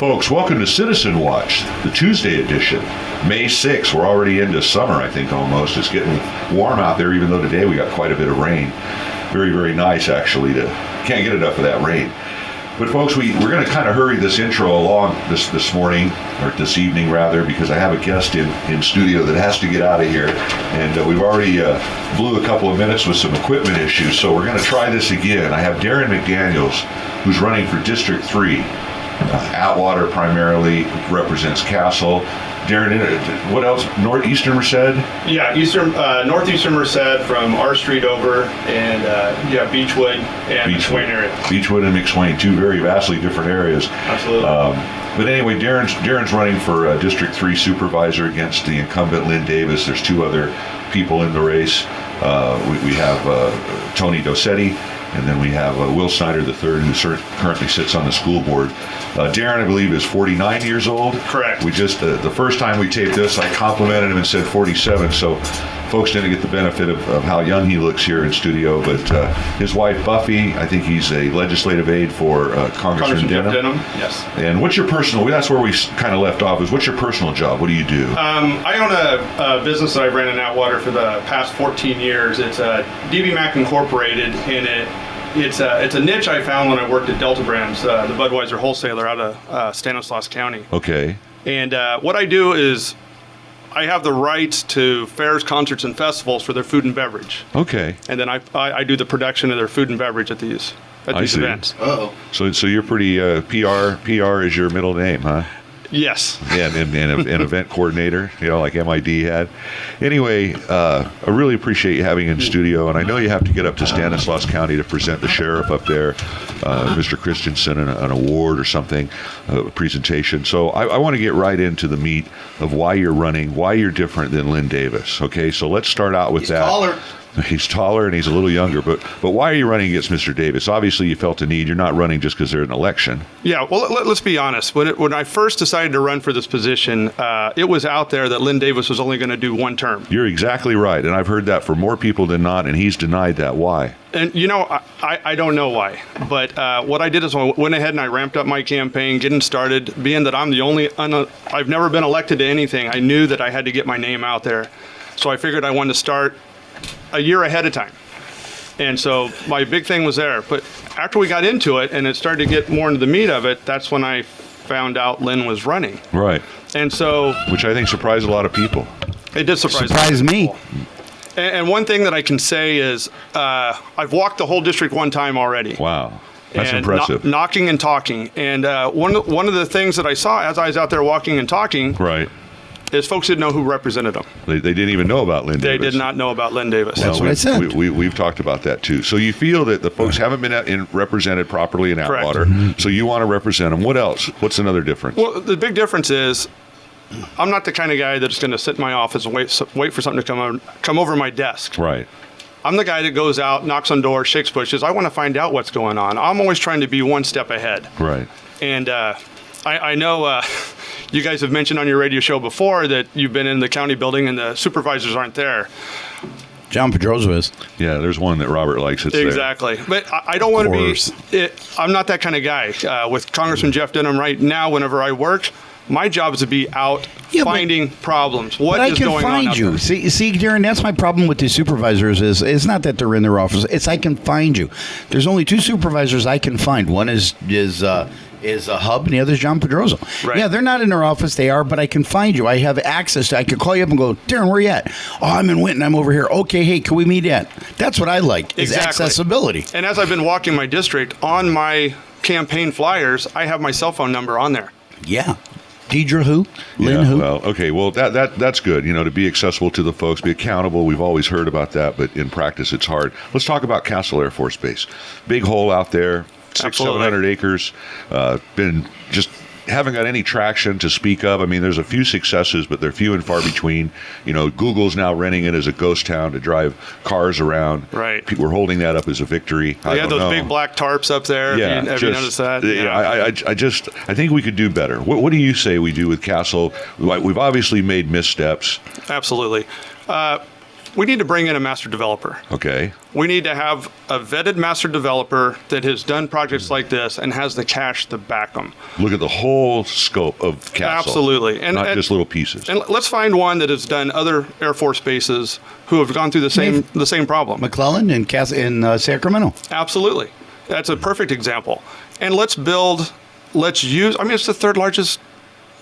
Folks, welcome to Citizen Watch, the Tuesday edition. May 6th, we're already into summer, I think, almost. It's getting warm out there, even though today we got quite a bit of rain. Very, very nice, actually. Can't get enough of that rain. But folks, we're going to kind of hurry this intro along this morning, or this evening rather, because I have a guest in studio that has to get out of here. And we've already blew a couple of minutes with some equipment issues, so we're going to try this again. I have Daron McDaniel, who's running for District 3. Atwater primarily, represents Castle. Daron, what else? Northeastern Merced? Yeah, northeastern Merced from R Street over, and Beechwood and McSwain area. Beechwood and McSwain, two very vastly different areas. Absolutely. But anyway, Daron's running for District 3 Supervisor against the incumbent Lynn Davis. There's two other people in the race. We have Tony Tomasetti, and then we have Will Snyder III, who currently sits on the school board. Daron, I believe, is 49 years old. Correct. We just, the first time we taped this, I complimented him and said 47, so folks didn't get the benefit of how young he looks here in studio, but his wife, Buffy, I think he's a legislative aide for Congressman Denham. Yes. And what's your personal, that's where we kind of left off, is what's your personal job? What do you do? I own a business that I've ran in Atwater for the past 14 years. It's DB Mac Incorporated, and it's a niche I found when I worked at Delta Brands, the Budweiser wholesaler out of Stanislaus County. Okay. And what I do is I have the rights to fairs, concerts, and festivals for their food and beverage. Okay. And then I do the production of their food and beverage at these events. Uh-oh. So you're pretty PR is your middle name, huh? Yes. Yeah, and an event coordinator, like MID had. Anyway, I really appreciate you having you in studio, and I know you have to get up to Stanislaus County to present the sheriff up there, Mr. Christensen, an award or something, a presentation. So I want to get right into the meat of why you're running, why you're different than Lynn Davis. Okay, so let's start out with that. Taller. He's taller and he's a little younger, but why are you running against Mr. Davis? Obviously, you felt a need. You're not running just because there's an election. Yeah, well, let's be honest. When I first decided to run for this position, it was out there that Lynn Davis was only going to do one term. You're exactly right, and I've heard that from more people than not, and he's denied that. Why? And, I don't know why, but what I did is I went ahead and I ramped up my campaign, getting started, being that I'm the only, I've never been elected to anything. I knew that I had to get my name out there. So I figured I wanted to start a year ahead of time. And so my big thing was there. But after we got into it and it started to get more into the meat of it, that's when I found out Lynn was running. Right. And so... Which I think surprised a lot of people. It did surprise me. And one thing that I can say is I've walked the whole district one time already. Wow. That's impressive. Knocking and talking. And one of the things that I saw as I was out there walking and talking... Right. is folks didn't know who represented them. They didn't even know about Lynn Davis. They did not know about Lynn Davis. Well, That's what I said. We've talked about that too. So you feel that the folks haven't been represented properly in Atwater, so you want to represent them. What else? What's another difference? Well, the big difference is I'm not the kind of guy that's going to sit in my office and wait for something to come over my desk. Right. I'm the guy that goes out, knocks on doors, shakes bushes. I want to find out what's going on. I'm always trying to be one step ahead. Right. And I know you guys have mentioned on your radio show before that you've been in the county building and the supervisors aren't there. John Pedroza is. Yeah, there's one that Robert likes. It's exactly. But I don't want to be, I'm not that kind of guy. With Congressman Jeff Denham right now, whenever I work, my job is to be out finding problems. What is going on? I can find you. See, Daron, that's my problem with the supervisors is it's not that they're in their office. It's I can find you. There's only two supervisors I can find. One is a Hub, and the other is John Pedroza. Right. Yeah, they're not in their office. They are, but I can find you. I have access to. I could call you up and go, Daron, where you at? Oh, I'm in Winton. I'm over here. Okay, hey, can we meet at? That's what I like. Is accessibility. And as I've been walking my district on my campaign flyers, I have my cell phone number on there. Yeah. Deidre who? Lynn who? Well, okay. Well, that's good. To be accessible to the folks, be accountable. We've always heard about that, but in practice, it's hard. Let's talk about Castle Air Force Base. Big hole out there, 700 acres. Been just haven't got any traction to speak of. I mean, there's a few successes, but they're few and far between. Google's now renting it as a ghost town to drive cars around. Right. People are holding that up as a victory. They have those big black tarps up there. Yeah. Have you noticed that? Yeah. I think we could do better. What do you say we do with Castle? We've obviously made missteps. Absolutely. We need to bring in a master developer. Okay. We need to have a vetted master developer that has done projects like this and has the cash to back them. Look at the whole scope of Castle. Absolutely. Not just little pieces. And let's find one that has done other Air Force bases who have gone through the same problem. McClellan in Sacramento. Absolutely. That's a perfect example. And let's use, it's the third largest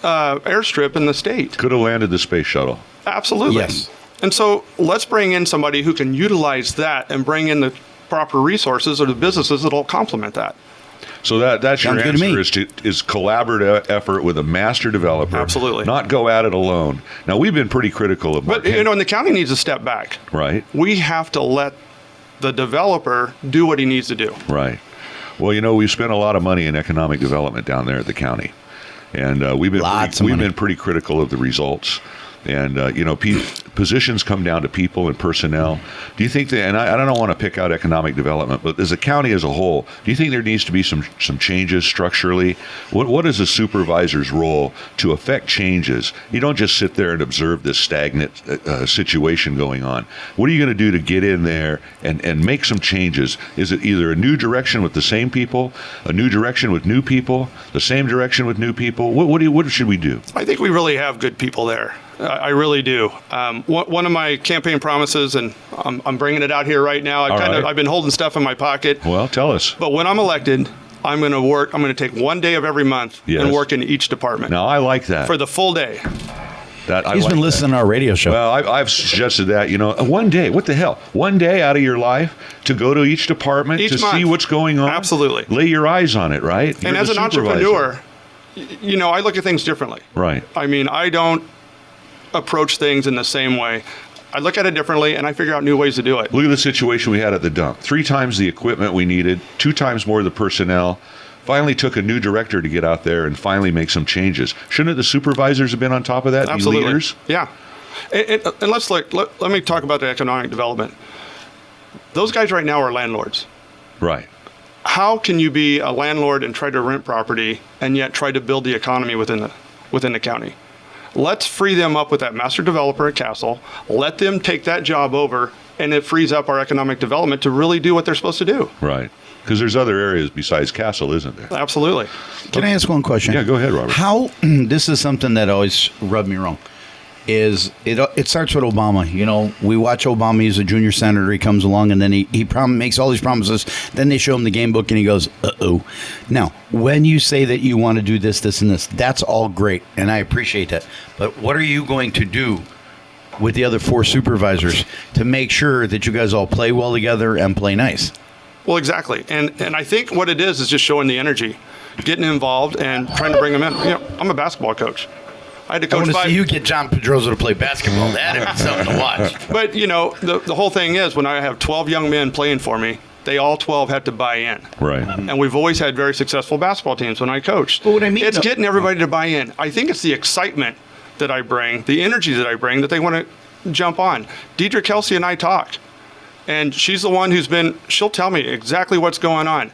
airstrip in the state. Could have landed the space shuttle. Absolutely. Yes. And so let's bring in somebody who can utilize that and bring in the proper resources or the businesses that'll complement that. So that's your Sounds good to me. answer is collaborative effort with a master developer. Absolutely. Not go at it alone. Now, we've been pretty critical of But, and the county needs to step back. Right. We have to let the developer do what he needs to do. Right. Well, we've spent a lot of money in economic development down there at the county. And we've been pretty critical of the results. And, positions come down to people and personnel. Do you think that, and I don't want to pick out economic development, but as a county as a whole, do you think there needs to be some changes structurally? What is a supervisor's role to affect changes? You don't just sit there and observe this stagnant situation going on. What are you going to do to get in there and make some changes? Is it either a new direction with the same people, a new direction with new people, the same direction with new people? What should we do? I think we really have good people there. I really do. One of my campaign promises, and I'm bringing it out here right now. I've been holding stuff in my pocket. Well, tell us. But when I'm elected, I'm going to take one day of every month and work in each department. Now, I like that. For the full day. He's been listening to our radio show. Well, I've suggested that, one day, what the hell? One day out of your life to go to each department to see what's going on. Absolutely. Lay your eyes on it, right? And as an entrepreneur, I look at things differently. Right. I don't approach things in the same way. I look at it differently, and I figure out new ways to do it. Look at the situation we had at the dump. 3 times the equipment we needed, 2 times more of the personnel. Finally took a new director to get out there and finally make some changes. Shouldn't the supervisors have been on top of that? Absolutely. Be leaders? Yeah. And let's let me talk about the economic development. Those guys right now are landlords. Right. How can you be a landlord and try to rent property and yet try to build the economy within the county? Let's free them up with that master developer at Castle. Let them take that job over, and it frees up our economic development to really do what they're supposed to do. Right. Because there's other areas besides Castle, isn't there? Absolutely. Can I ask one question? Yeah, go ahead, Robert. How, this is something that always rubbed me wrong, is it starts with Obama. We watch Obama, he's a junior senator, he comes along, and then he makes all these promises. Then they show him the game book, and he goes, uh-oh. Now, when you say that you want to do this, this, and this, that's all great, and I appreciate that. But what are you going to do with the other 4 supervisors to make sure that you guys all play well together and play nice? Well, exactly. And I think what it is just showing the energy, getting involved and trying to bring them in. I'm a basketball coach. I had to coach I want to see you get John Pedroza to play basketball. That'd be something to watch. But, the whole thing is when I have 12 young men playing for me, they all 12 have to buy in. Right. And we've always had very successful basketball teams when I coached. But what I mean, it's getting everybody to buy in. I think it's the excitement that I bring, the energy that I bring, that they want to jump on. Deidre Kelsey and I talk. And she's the one she'll tell me exactly what's going on.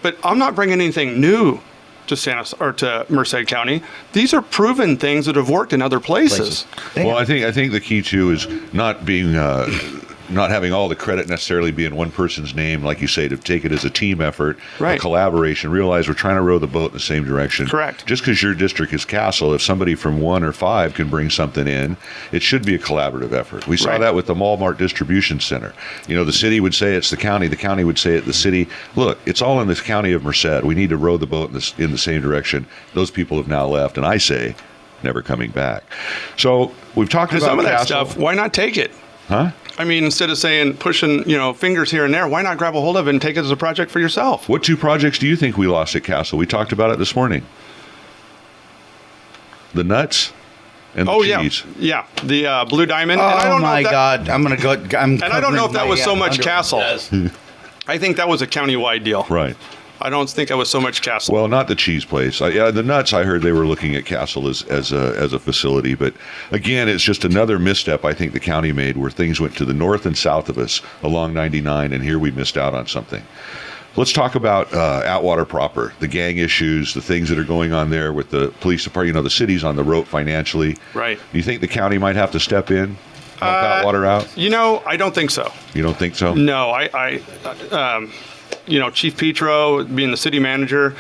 But I'm not bringing anything new to Merced County. These are proven things that have worked in other places. Well, I think the key too is not being not having all the credit necessarily be in one person's name, like you say, to take it as a team effort, right. A collaboration, realize we're trying to row the boat in the same direction. Correct. Just because your district is Castle, if somebody from 1 or 5 can bring something in, it should be a collaborative effort. We saw that with the Walmart Distribution Center. The city would say it's the county would say it the city. Look, it's all in this county of Merced. We need to row the boat in the same direction. Those people have now left, and I say, never coming back. So we've talked about some of that Castle. stuff. Why not take it? Huh? Instead of pushing, fingers here and there, why not grab a hold of it and take it as a project for yourself? What 2 projects do you think we lost at Castle? We talked about it this morning. The nuts and the cheese. Yeah. The Blue Diamond. Oh, and I don't my know God. I'm going to go. And I don't know if that was so much Castle. I think that was a countywide deal. Right. I don't think that was so much Castle. Well, not the cheese place. The nuts, I heard they were looking at Castle as a facility. But again, it's just another misstep I think the county made where things went to the north and south of us along 99, and here we missed out on something. Let's talk about Atwater proper, the gang issues, the things that are going on there with the police department. The city's on the rope financially. Right. Do you think the county might have to step in? pump hot water out? I don't think so. You don't think so? No, Chief Petro, being the city manager,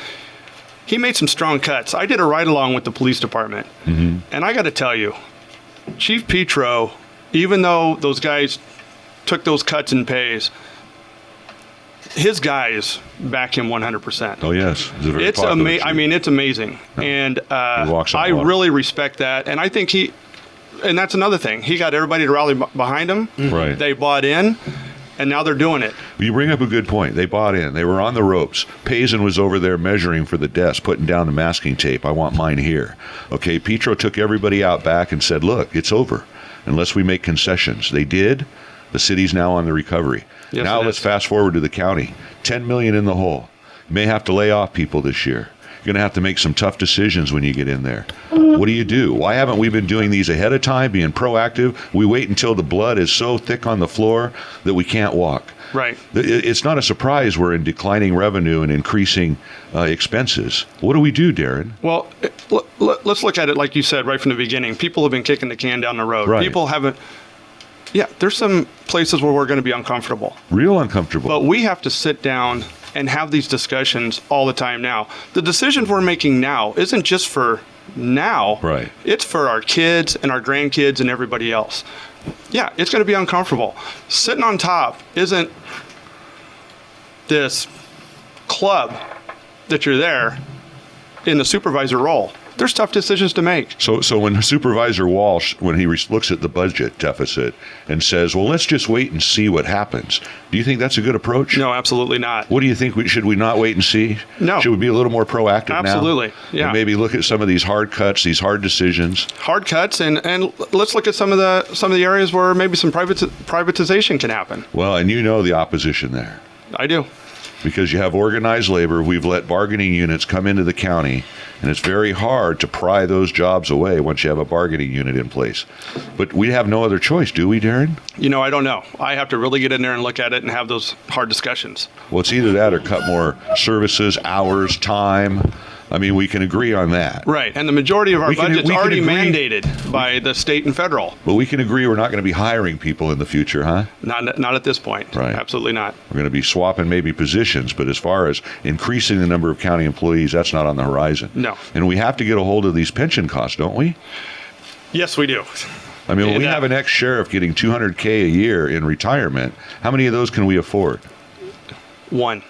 he made some strong cuts. I did a ride-along with the police department, and I got to tell you, Chief Petro, even though those guys took those cuts in pays, his guys back him 100%. Oh, yes. It's amazing. I mean, it's amazing. No. And I really respect that. And I think and that's another thing. He got everybody to rally behind him. Right. They bought in. And now they're doing it. You bring up a good point. They bought in. They were on the ropes. Payson was over there measuring for the desk, putting down the masking tape. I want mine here. Okay, Petro took everybody out back and said, look, it's over unless we make concessions. They did. The city's now on the recovery. Yes, now let's fast forward to the county. $10 million in the hole. You may have to lay off people this year. You're going to have to make some tough decisions when you get in there. What do? Why haven't we been doing these ahead of time, being proactive? We wait until the blood is so thick on the floor that we can't walk. Right. It's not a surprise we're in declining revenue and increasing expenses. What do we do, Daron? Well, let's look at it like you said right from the beginning. People have been kicking the can down the road. Right. People haven't. Yeah, there's some places where we're going to be uncomfortable. Real uncomfortable. But we have to sit down and have these discussions all the time now. The decisions we're making now isn't just for now. Right. It's for our kids and our grandkids and everybody else. Yeah, it's going to be uncomfortable. Sitting on top isn't this club that you're there in the supervisor role. There's tough decisions to make. So when Supervisor Walsh, when he looks at the budget deficit and says, well, let's just wait and see what happens, do you think that's a good approach? No, absolutely not. What do you think? Should we not wait and see? No. Should we be a little more proactive now? Absolutely, yeah. And maybe look at some of these hard cuts, these hard decisions. Hard cuts, and let's look at some of the areas where maybe some privatization can happen. Well, and you know the opposition there. I do. Because you have organized labor. We've let bargaining units come into the county, and it's very hard to pry those jobs away once you have a bargaining unit in place. But we have no other choice, do we, Daron? I don't know. I have to really get in there and look at it and have those hard discussions. Well, it's either that or cut more services, hours, time. I mean, we can agree on that. Right, and the majority of our budget's already mandated by the state and federal. But we can agree we're not going to be hiring people in the future, huh? Not at this point. Right. Absolutely not. We're going to be swapping maybe positions, but as far as increasing the number of county employees, that's not on the horizon. No. And we have to get a hold of these pension costs, don't we? Yes, we do. I mean, when we have an ex-sheriff getting $200K a year in retirement, how many of those can we afford? One.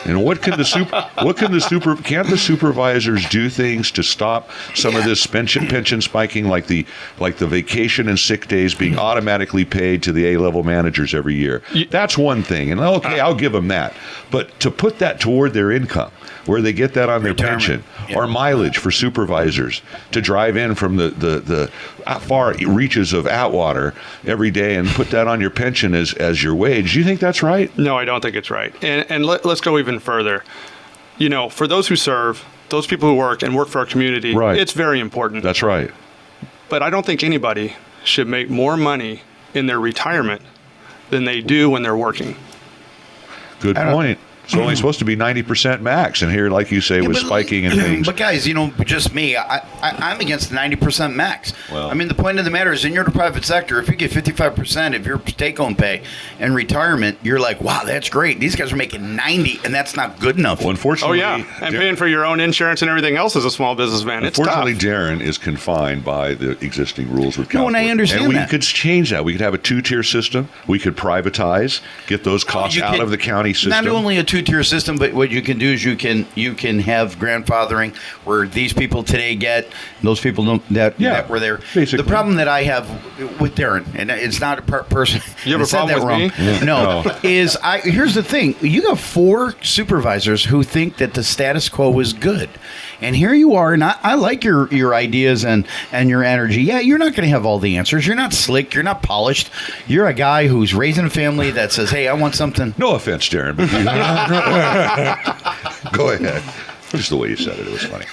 And can't the supervisors do things to stop some of this pension spiking, like the vacation and sick days being automatically paid to the A-level managers every year? That's one thing, and okay, I'll give them that. But to put that toward their income, where they get that on their pension, or mileage for supervisors to drive in from the far reaches of Atwater every day and put that on your pension as your wage, do you think that's right? No, I don't think it's right. And let's go even further. For those who serve, those people who work for our community, right, it's very important. That's right. But I don't think anybody should make more money in their retirement than they do when they're working. Good point. It's only supposed to be 90% max, and here, like you say, with spiking and things. But guys, just me, I'm against the 90% max. Well, I mean, the point of the matter is, in your private sector, if you get 55% of your take-home pay and retirement, you're like, wow, that's great. These guys are making 90, and that's not good enough. Well, unfortunately, and paying for your own insurance and everything else as a small businessman. Unfortunately, it's tough. Darren is confined by the existing rules with California. No, and I understand that. We could change that. We could have a two-tier system. We could privatize, get those costs out of the county system. Not only a two-tier system, but what you can do is you can have grandfathering where these people today get, those people don't that were there. Basically. The problem that I have with Daron, and it's not a person. You have a problem with me? Yeah. No, is here's the thing. You got 4 supervisors who think that the status quo is good. And here you are, and I like your ideas and your energy. Yeah, you're not going to have all the answers. You're not slick. You're not polished. You're a guy who's raising a family that says, hey, I want something. No offense, Darren. But go ahead. Just the way you said it. It was funny.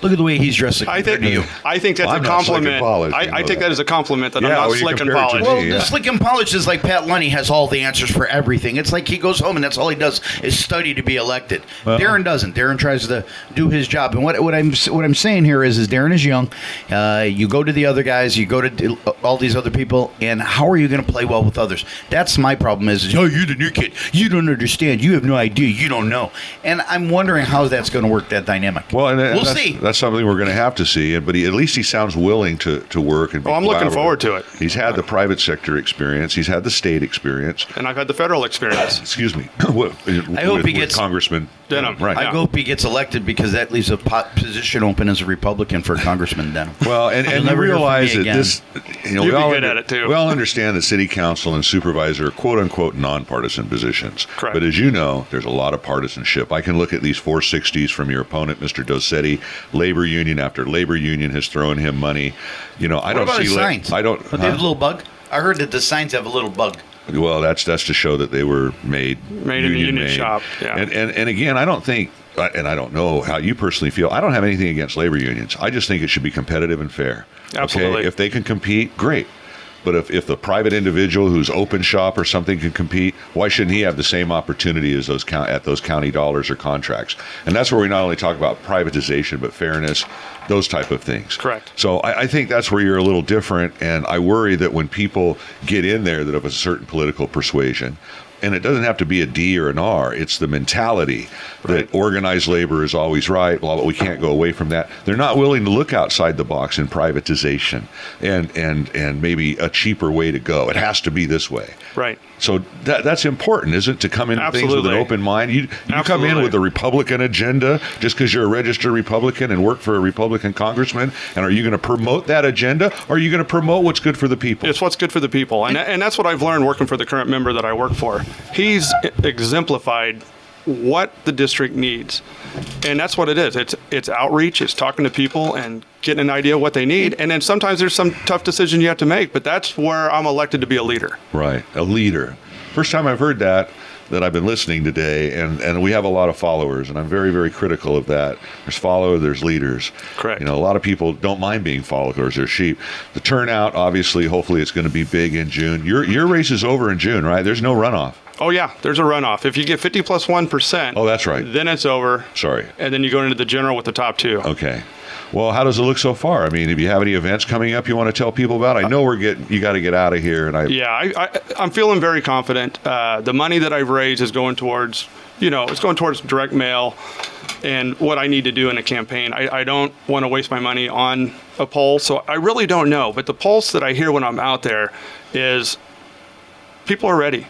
Look at the way he's dressed I compared to you. think that's I'm a not slick and compliment. polished, you I know take that as a compliment that I'm Yeah, not when you slick and compare it to polished. Well, Yeah. the slick and polished is like Pat Lunny has all the answers for everything. It's like he goes home and that's all he does is study to be elected. Daron doesn't. Daron tries to do his job. And what I'm saying here is Daron is young. You go to the other guys, you go to all these other people, and how are you going to play well with others? That's my problem. Is oh, you're the new kid. You don't understand. You have no idea. You don't know. And I'm wondering how that's going to work, that dynamic. Well, and we'll that's, see. That's something we're going to have to see. But at least he sounds willing to work and be I'm looking collaborative. forward to it. He's had the private sector experience. He's had the state experience. And I've had the federal experience. Excuse me. I hope he gets Congressman Denham. Right. I Yeah. hope he gets elected because that leaves a position open as a Republican for Congressman Denham. Well, and You'll you never hear from realize me that again. this, You'd we be all good at it, too. We all understand that city council and supervisor are quote unquote nonpartisan positions. Correct. But as you know, there's a lot of partisanship. I can look at these 460s from your opponent, Mr. Tomasetti. Labor union after labor union has thrown him money. You know, I What don't about see. his signs? I don't. But they have a little bug. I heard that the signs have a little bug. Well, that's to show that they were made in a union shop, yeah. And again, I don't think, and I don't know how you personally feel. I don't have anything against labor unions. I just think it should be competitive and fair. Absolutely. Okay? If they can compete, great. But if the private individual who's open shop or something can compete, why shouldn't he have the same opportunity as those county dollars or contracts? And that's where we not only talk about privatization, but fairness, those type of things. Correct. So I think that's where you're a little different. And I worry that when people get in there that have a certain political persuasion, and it doesn't have to be a D or an R. It's the mentality that organized labor is always right. Well, we can't go away from that. They're not willing to look outside the box in privatization and maybe a cheaper way to go. It has to be this way. Right. So that's important, isn't it? To come into things with an Absolutely. open mind. You come in Absolutely. with a Republican agenda just because you're a registered Republican and work for a Republican congressman. And are you going to promote that agenda, or are you going to promote what's good for the people? It's what's good for the people. And that's what I've learned working for the current member that I work for. He's exemplified what the district needs. And that's what it is. It's outreach, it's talking to people and getting an idea of what they need. And then sometimes there's some tough decision you have to make, but that's where I'm elected to be a leader. Right, a leader. First time I've heard that I've been listening today, and we have a lot of followers, and I'm very, very critical of that. There's followers, there's leaders. Correct. You know, a lot of people don't mind being followers, they're sheep. The turnout, obviously, hopefully it's going to be big in June. Your race is over in June, right? There's no runoff. Oh yeah, there's a runoff. If you get 50 plus 1%, Oh, that's right. then it's over. Sorry. And then you go into the general with the top two. Okay. Well, how does it look so far? I mean, if you have any events coming up you want to tell people about? I know you got to get out of here, and Yeah, I'm feeling very confident. The money that I've raised is going towards, it's going towards direct mail and what I need to do in a campaign. I don't want to waste my money on a poll, so I really don't know. But the pulse that I hear when I'm out there is people are ready.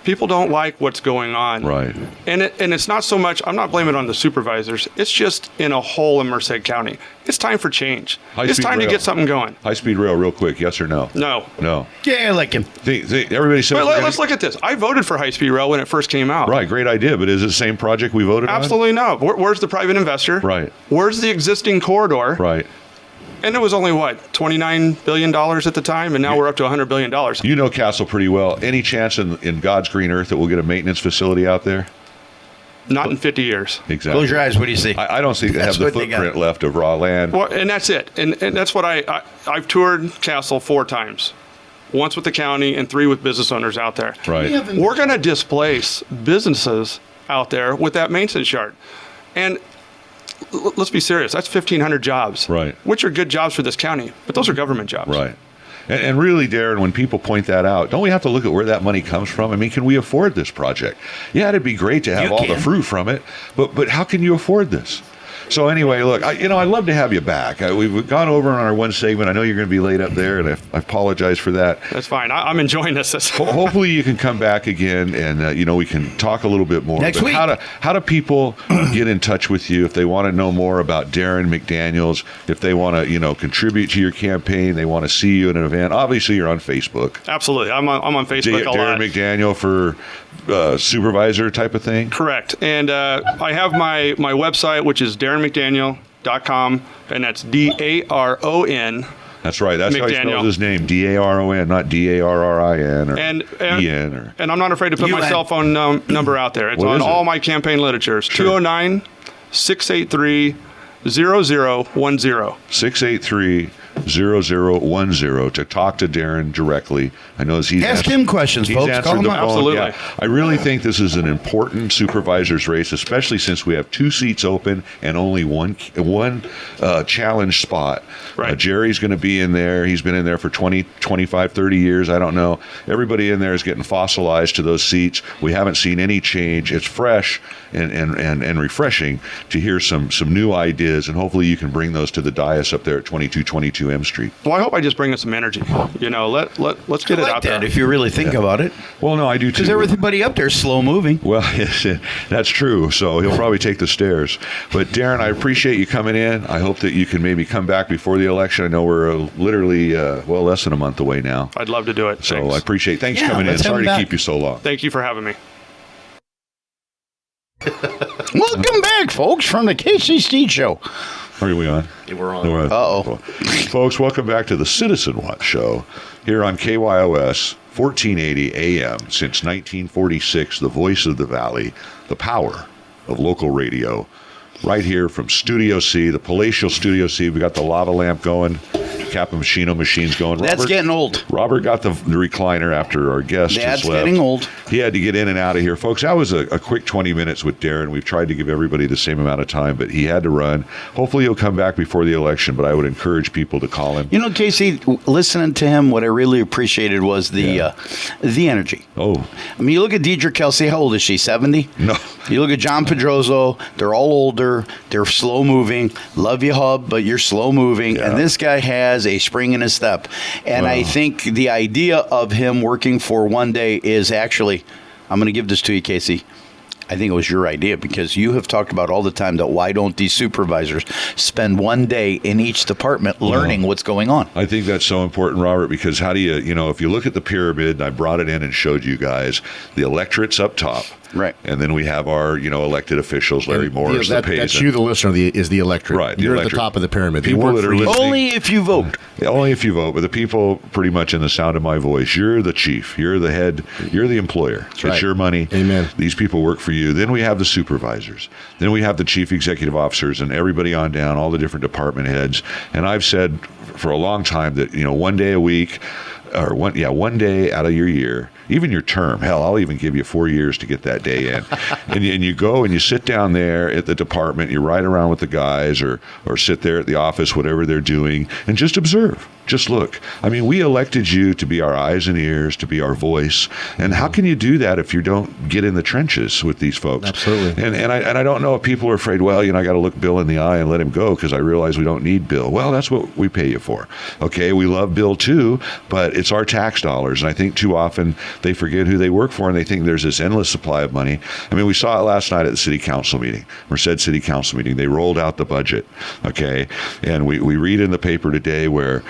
People don't like what's going on. Right. And it's not so much, I'm not blaming it on the supervisors. It's just in a whole in Merced County. It's time for change. It's High-speed time to rail. get something going. High-speed rail, real quick, yes or no? No. No. Yeah, I like him. Everybody says... But let's look at this. I voted for high-speed rail when it first came out. Right, great idea, but is it the same project we voted on? Absolutely not. Where's the private investor? Right. Where's the existing corridor? Right. And it was only, $29 billion at the time, and now we're up to $100 billion. You know Castle pretty well. Any chance in God's green earth that we'll get a maintenance facility out there? Not in 50 years. Exactly. Close your eyes. What do you see? I don't see they have That's the what they got. footprint left of raw land. Well, and that's it. And that's what I've toured Castle 4 times. Once with the county and 3 with business owners out there. Right. We're going to displace businesses out there with that maintenance yard. And let's be serious. That's 1,500 jobs. Right. Which are good jobs for this county, but those are government jobs. Right. And really, Daron, when people point that out, don't we have to look at where that money comes from? I mean, can we afford this project? Yeah, it'd be great to have You all the can. fruit from it, but how can you afford this? So anyway, look, I'd love to have you back. We've gone over on our one segment. I know you're going to be late up there, and I apologize for that. That's fine. I'm enjoying this. Hopefully you can come back again, and we can talk a little bit more. Next But week. How do people get in touch with you if they want to know more about Daron McDaniels? If they want to contribute to your campaign, they want to see you at an event. Obviously, you're on Facebook. Absolutely. I'm on Facebook a lot. Daron McDaniel for supervisor type of thing. Correct. And I have my website, which is DaronMcDaniel.com, and that's DARON. That's right. That's how he McDaniel. spells his name. DARON, not DARRIN or And EN. Or and I'm not afraid to put my UN. cell phone number out there. It's What on is it? all my campaign literature. It's Sure. 209-683 683-0010. 683-0010 to talk to Daron directly. I know he's Ask him questions, he's folks. answered Call him the up. phone. Absolutely. Yeah. I really think this is an important supervisor's race, especially since we have 2 seats open and only one challenge spot. Right. Jerry's going to be in there. He's been in there for 20, 25, 30 years. I don't know. Everybody in there is getting fossilized to those seats. We haven't seen any change. It's fresh and refreshing to hear some new ideas, and hopefully you can bring those to the dais up there at 2222 M Street. Well, I hope I just bring us some energy. Let's get it out there. If you really think about it. Well, no, I do too. Because everybody up there is slow moving. Well, that's true. So he'll probably take the stairs. But Daron, I appreciate you coming in. I hope that you can maybe come back before the election. I know we're literally, less than a month away now. I'd love to do it. So Thanks. I appreciate. Thanks Yeah, coming in. let's have Sorry him to back. keep you so long. Thank you for having me. Welcome back, folks, from the KC Steed Show. Are we on? Yeah, we're on. Uh-oh. Folks, welcome back to the Citizen Watch Show here on KYOS 1480 AM. Since 1946, the voice of the Valley, the power of local radio. Right here from Studio C, the palatial Studio C. We got the lava lamp going. Cappuccino machine's going. That's getting old. Robert got the recliner after our guest That's just left. getting old. He had to get in and out of here. Folks, that was a quick 20 minutes with Daron. We've tried to give everybody the same amount of time, but he had to run. Hopefully he'll come back before the election, but I would encourage people to call him. You know, Casey, listening to him, what I really appreciated was the energy. Oh, I mean, you look at Deidre Kelsey. How old is she? 70? no. You look at John Pedroso. They're all older. They're slow moving. Love you, Hub, but you're slow moving. Yeah. And this guy has a spring in his step. And I think the idea of him working for one day is actually, I'm going to give this to you, Casey. I think it was your idea because you have talked about all the time that why don't these supervisors spend one day in each department learning what's going on? I think that's so important, Robert, because how do you, if you look at the pyramid, and I brought it in and showed you guys, the electorate's up top. Right. And then we have our, elected officials, Larry Morris, the Payson. That's you, the listener, is the electorate. Right, the You're at electorate. the top of the pyramid. They People work that for are you. listening. Only if you vote. Only if you vote, but the people pretty much in the sound of my voice. You're the chief. You're the head. You're the employer. It's right. your money. Amen. These people work for you. Then we have the supervisors. Then we have the chief executive officers and everybody on down, all the different department heads. And I've said for a long time that, one day a week, or one day out of your year, even your term, hell, I'll even give you 4 years to get that day in. and you go and you sit down there at the department, you ride around with the guys or sit there at the office, whatever they're doing, and just observe. Just look. I mean, we elected you to be our eyes and ears, to be our voice. And how can you do that if you don't get in the trenches with these folks? Absolutely. And I don't know if people are afraid, well, I got to look Bill in the eye and let him go because I realize we don't need Bill. Well, that's what we pay you for. Okay, we love Bill too, but it's our tax dollars. And I think too often they forget who they work for and they think there's this endless supply of money. I mean, we saw it last night at the city council meeting, Merced City Council meeting. They rolled out the budget, okay? And we read in the paper today where,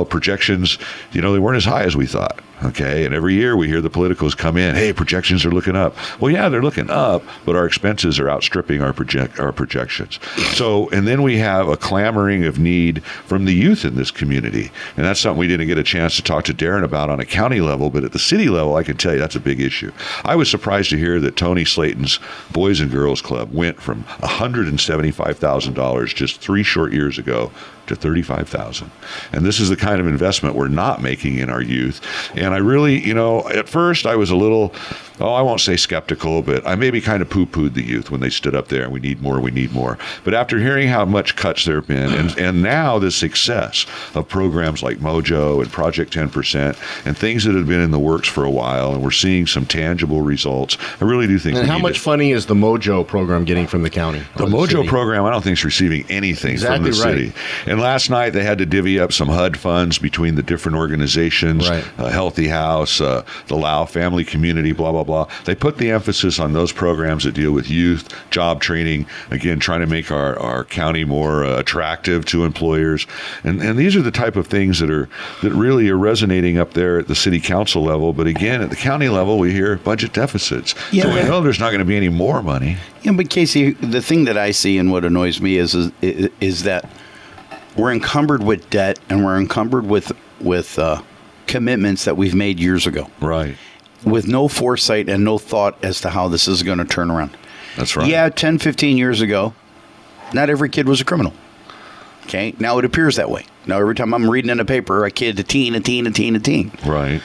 projections, they weren't as high as we thought. Okay, and every year we hear the politicals come in, hey, projections are looking up. Well, yeah, they're looking up, but our expenses are outstripping our projections. So, and then we have a clamoring of need from the youth in this community. And that's something we didn't get a chance to talk to Daron about on a county level, but at the city level, I can tell you that's a big issue. I was surprised to hear that Tony Slayton's Boys and Girls Club went from $175,000 just 3 short years ago to $35,000. And this is the kind of investment we're not making in our youth. And I really, at first I was a little, I won't say skeptical, but I maybe kind of poo-pooed the youth when they stood up there and we need more. But after hearing how much cuts there have been and now the success of programs like Mojo and Project 10% and things that have been in the works for a while and we're seeing some tangible results, I really do think And how much funding is the Mojo program getting from the county? The Mojo program, I don't think is receiving anything from the city. And last night they had to divvy up some HUD funds between the different organizations, right. Healthy House, the Lao Family Community, blah, blah, blah. They put the emphasis on those programs that deal with youth, job training, again, trying to make our county more attractive to employers. And these are the type of things that really are resonating up there at the city council level. But again, at the county level, we hear budget deficits. Yeah, so we know there's not going to be any more money. Yeah, but Casey, the thing that I see and what annoys me is that we're encumbered with debt and we're encumbered with commitments that we've made years ago. Right. With no foresight and no thought as to how this is going to turn around. That's right. Yeah, 10, 15 years ago, not every kid was a criminal. Okay, now it appears that way. Now every time I'm reading in a paper, a kid, a teen. Right.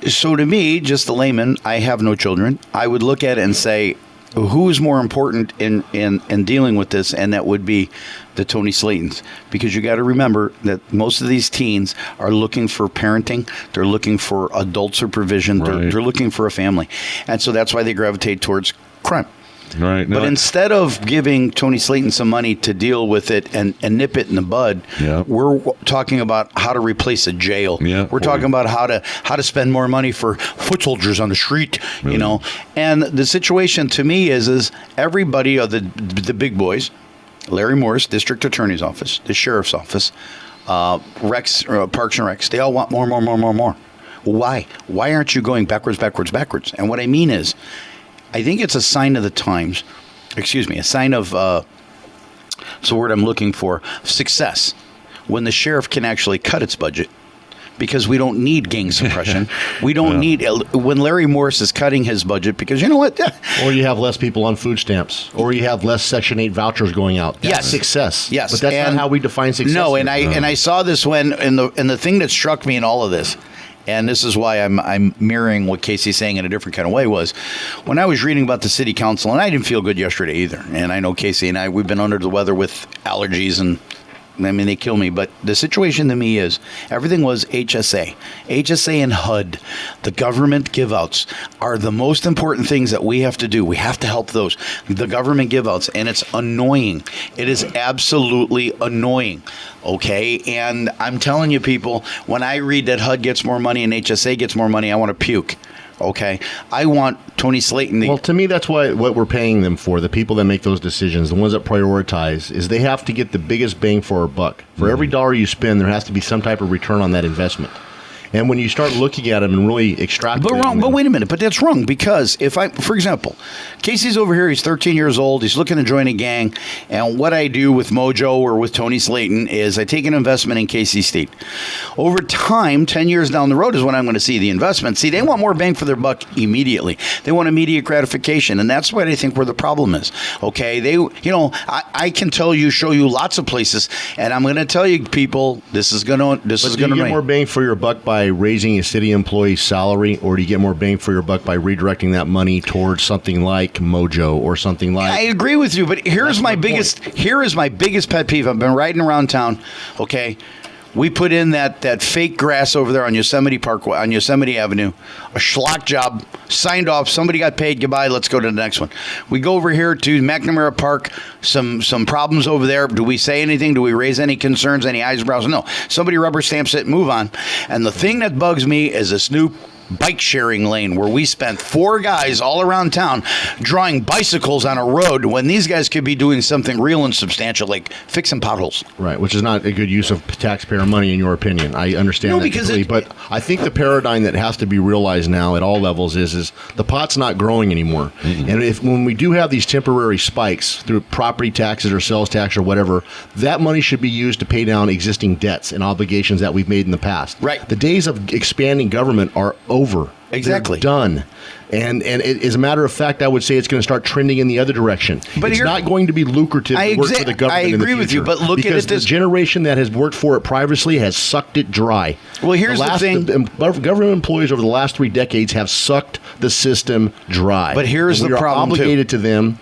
So to me, just a layman, I have no children. I would look at it and say, who is more important in dealing with this? And that would be the Tony Slaytons. Because you got to remember that most of these teens are looking for parenting. They're looking for adult supervision. Right. They're looking for a family. And so that's why they gravitate towards crime. Right. But instead of giving Tony Slayton some money to deal with it and nip it in the bud, Yeah. we're talking about how to replace a jail. Yeah. We're talking about how to spend more money for foot soldiers on the street, you know. And the situation to me is everybody of the big boys, Larry Morris, District Attorney's Office, the Sheriff's Office, Parks and Recs, they all want more. Why? Why aren't you going backwards? And what I mean is, I think it's a sign of the times, a sign of, it's the word I'm looking for, success, when the sheriff can actually cut its budget, because we don't need gang suppression. We don't need, when Larry Morris is cutting his budget, because you know what? Or you have less people on food stamps, or you have less Section 8 vouchers going out. That's Yes. success. Yes. But that's not how we define success. No, here. and I saw this when, and the thing that struck me in all of this, and this is why I'm mirroring what Casey's saying in a different kind of way, was when I was reading about the city council, and I didn't feel good yesterday either. And I know Casey and I, we've been under the weather with allergies, and I mean, they kill me. But the situation to me is everything was HSA. HSA and HUD, the government give-outs, are the most important things that we have to do. We have to help those. The government give-outs, and it's annoying. It is absolutely annoying. Okay, and I'm telling you, people, when I read that HUD gets more money and HSA gets more money, I want to puke. Okay, I want Tony Slayton. Well, to me, that's what we're paying them for. The people that make those decisions, the ones that prioritize, is they have to get the biggest bang for our buck. For every dollar you spend, there has to be some type of return on that investment. And when you start looking at them and really extrapolating, But wait a minute. But that's wrong, because for example, Casey's over here. He's 13 years old. He's looking to join a gang. And what I do with Mojo or with Tony Slayton is I take an investment in Casey Steed. Over time, 10 years down the road is when I'm going to see the investment. See, they want more bang for their buck immediately. They want immediate gratification, and that's what I think where the problem is. Okay, I can show you lots of places, and I'm going to tell you, people, this is going to get more bang for your buck by raising a city employee's salary, or do you get more bang for your buck by redirecting that money towards something like Mojo or something like? I agree with you, but here is my biggest pet peeve. I've been riding around town. Okay, we put in that fake grass over there on Yosemite Parkway, on Yosemite Avenue, a schlock job, signed off. Somebody got paid. Goodbye. Let's go to the next one. We go over here to McNamara Park. Some problems over there. Do we say anything? Do we raise any concerns? Any eyebrows? No. Somebody rubber stamps it. Move on. And the thing that bugs me is this new bike sharing lane where we spent 4 guys all around town drawing bicycles on a road when these guys could be doing something real and substantial, like fixing potholes. Right, which is not a good use of taxpayer money in your opinion. I understand that completely, but I think the paradigm that has to be realized now at all levels is the pot's not growing anymore. Mm-hmm. And when we do have these temporary spikes through property taxes or sales tax or whatever, that money should be used to pay down existing debts and obligations that we've made in the past. Right. The days of expanding government are over. Exactly. They're done. And as a matter of fact, I would say it's going to start trending in the other direction. But it's not going to be lucrative to work for the government in the future. I agree with you, but look at it because the generation that has worked for it previously has sucked it dry. Well, here's the thing. Government employees over the last 3 decades have sucked the system dry. But here's the problem, we are obligated to them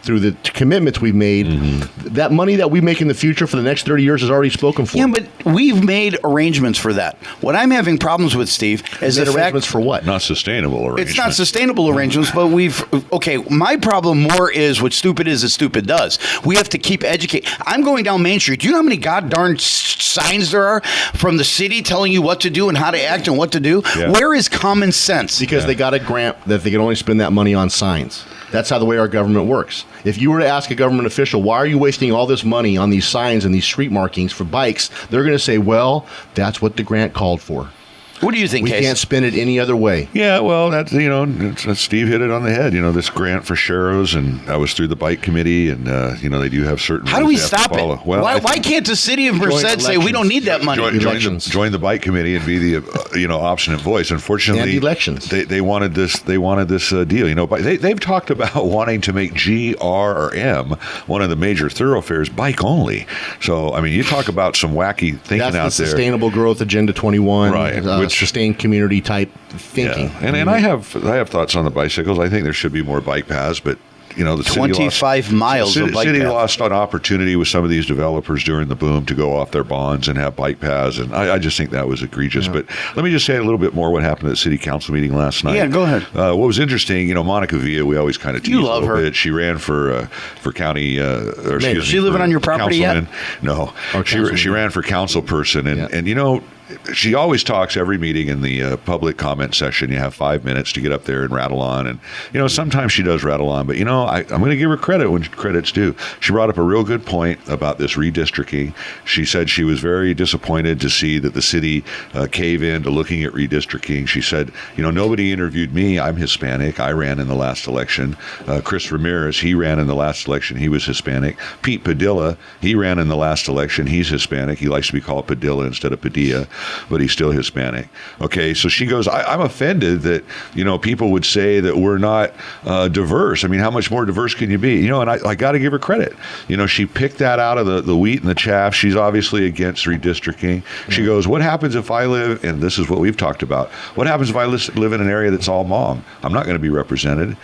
through the commitments we've made. Mm-hmm. That money that we make in the future for the next 30 years is already spoken for. Yeah, but we've made arrangements for that. What I'm having problems with, Steve, is the fact... Arrangements for what? Not sustainable arrangements. It's not sustainable arrangements, but my problem more is what stupid is as stupid does. We have to keep educating. I'm going down Main Street. Do you know how many goddamn signs there are from the city telling you what to do and how to act and what to do? Yeah. Where is common sense? Because they got a grant that they can only spend that money on signs. That's how the way our government works. If you were to ask a government official, why are you wasting all this money on these signs and these street markings for bikes? They're going to say, well, that's what the grant called for. What do you think, We Case? can't spin it any other way. Yeah, well, that's Steve hit it on the head. This grant for sheriffs, and I was through the bike committee, and they do have certain. How do we rules they have to stop it? follow. Well, why can't the city of Merced say we don't need that money? Join the bike committee and be the obstinate voice. Unfortunately, And elections. They wanted this. They wanted this deal. They've talked about wanting to make G, R, or M one of the major thoroughfares bike only. So I mean, you talk about some wacky thinking That's out the there. Sustainable Growth Agenda 21, Right, which sustained community type thinking. Yeah. And I have thoughts on the bicycles. I think there should be more bike paths, but the city 25 miles of bike city path. lost an opportunity with some of these developers during the boom to go off their bonds and have bike paths, and I just think that was egregious. But let me just say a little bit more what happened at the city council meeting last night. Yeah, go ahead. What was interesting, Monica Villa, we always kind of tease You a love little her. bit. She ran for county. Or excuse Is she me, living for on your property yet? councilman. No, she councilman. ran for council person, and she always talks every meeting in the public comment session. You have 5 minutes to get up there and rattle on. And, sometimes she does rattle on. But, I'm going to give her credit when credit's due. She brought up a real good point about this redistricting. She said she was very disappointed to see that the city cave in to looking at redistricting. She said, nobody interviewed me. I'm Hispanic. I ran in the last election. Chris Ramirez, he ran in the last election. He was Hispanic. Pete Padilla, he ran in the last election. He's Hispanic. He likes to be called Padilla instead of Padilla, but he's still Hispanic. Okay, so she goes, I'm offended that, people would say that we're not diverse. I mean, how much more diverse can you be? And I got to give her credit. She picked that out of the wheat and the chaff. She's obviously against redistricting. She goes, what happens if I live, and this is what we've talked about, what happens if I live in an area that's all Hmong? I'm not going to be represented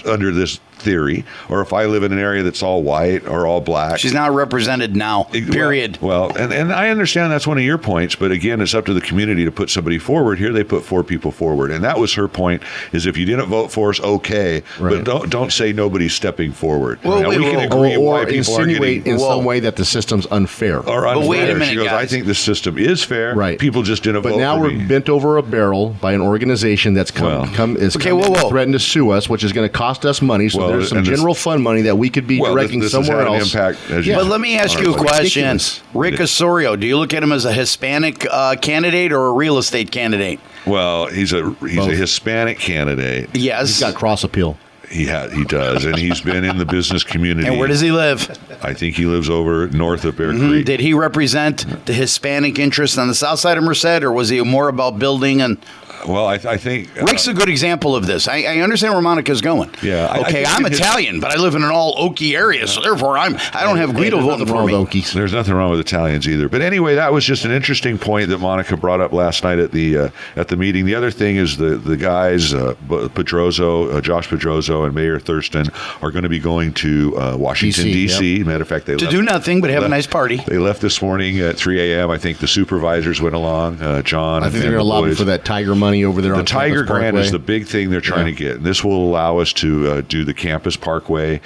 under this theory. Or if I live in an area that's all white or all black. She's not represented now, period. Well, and I understand that's one of your points, but again, it's up to the community to put somebody forward. Here they put 4 people forward, and that was her point, is if you didn't vote for us, okay, but don't say nobody's stepping forward. Well, we can agree or why people are insinuate getting in some way that the system's unfair. or unfair. But wait a minute, She goes, guys. I think the system is fair. Right. People just didn't vote But now for we're me. bent over a barrel by an organization that's threatened to sue us, which is going to cost us money. So Well, there's some and this- general fund money that we could be directing this somewhere has had else. An impact, as you But let me ask on you a our budget. question. ridiculous. Rick Osorio, do you look at him as a Hispanic candidate or a real estate candidate? Well, he's a Both. Hispanic candidate. Yes. He's got cross appeal. He does, and he's been in the business community. And where does he live? I think he lives over north of Bear Creek. Did he represent the Hispanic interest on the south side of Merced, or was he more about building and... Well, I think Rick's a good example of this. I understand where Monica's going. Yeah, I Okay, think I'm his- Italian, but I live in an all Okie area, so therefore I don't have Guido voting for me. There's nothing wrong with Italians either. But anyway, that was just an interesting point that Monica brought up last night at the meeting. The other thing is the guys, Pedroso, Josh Pedroso, and Mayor Thurston are going to be going to Washington, D.C. Matter of fact, they To left, do nothing but have a nice party. They left this morning at 3 a.m. I think the supervisors went along, John. I think they're going to lobby for that Tiger money over there on The Tiger Campus Grant Parkway. is the big thing they're trying to get. And this will allow us to do the Campus Parkway,